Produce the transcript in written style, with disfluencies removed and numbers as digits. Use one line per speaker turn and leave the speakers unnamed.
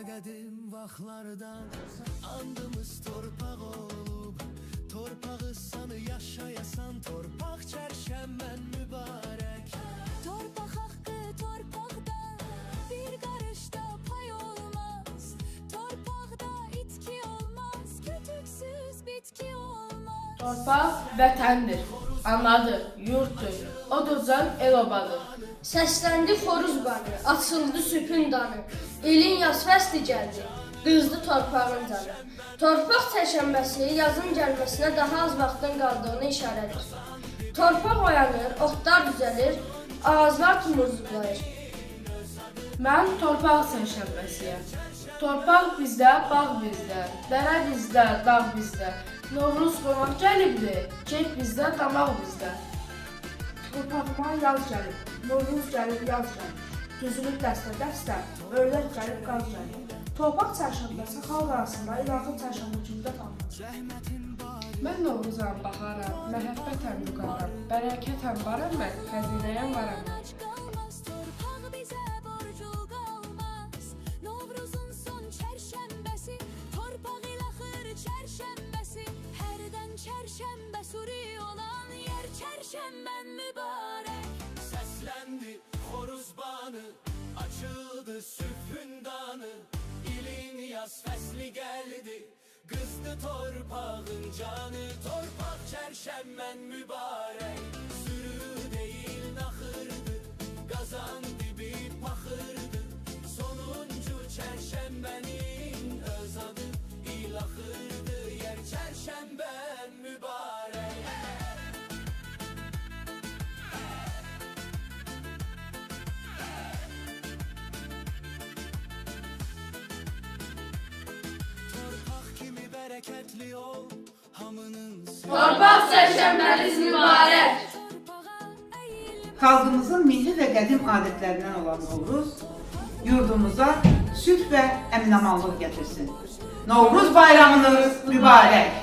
Qədim vaxtlardan andımız torpaq olub, torpağı sanı yaşayasan, torpaq çərşənbən mübarək.
Torpaq haqqı torpaqda, bir qarışda pay olmaz. Torpaqda itki olmaz, kütüksüz bitki olmaz.
Torpaq vətəndir, anadır, yurtdur, odur can el-obadır.
Səsləndi xoruz banı, açıldı süpün danı. İlin yaz fəsli gəldi, qızdı torpağın canı. Torpaq çərşənbəsi yazın gəlməsinə daha az vaxtın qaldığını işarədir. Torpaq oyanır, otlar düzəlir, ağaclar tumurzuqlayır.
Mən torpaq çərşənbəsiyəm. Torpaq bizdə, bağ bizdə, dərə bizdə, dağ bizdə. Novruz qonaq gəlibdi, kek bizdə, damaq bizdə. Torpağıma yaz gəlib, Novruz gəlib, yaz gəlib. Düzülüb dəstə-dəstə, öyrək gəlib, qaz gəlib. Torpaq çərşənbəsi xalq arasında ilahı çərşənbə kimi də tanınır. Mən Novruzam, baharam, məhəbbətəm vüqaram, bərəkətəm varam mən, xəzinəyəm varam mən.
Qalmaz torpaq bizə borcul qalmaz. Novruzun son çərşənbəsi, torpaq ilaxır çərşənbəsi. Hərdən çərşənbə suri olan yer çərşənbən mübarək.
Səsləndi xoruz banı, açıldı sübhün danı. İlin yaz fəsli gəldi, qızdı torpağın canı. Torpaq çərşənbən mübarək, sürü deyil naxırdı, qazan dibi paxırdı. Sonuncu çərşənbənin öz adı ilaxırdı, yer çərşənbən mübarək. Torpaq kimi bərəkətli ol, hamının
Torpaq çərşənbəniz mübarək.
Torpağa əyil
Xalqımızın milli və qədim adətlərindən olan Novruz yurdumuza sülh və əminamanlıq gətirsin. Novruz bayramınız mübarək.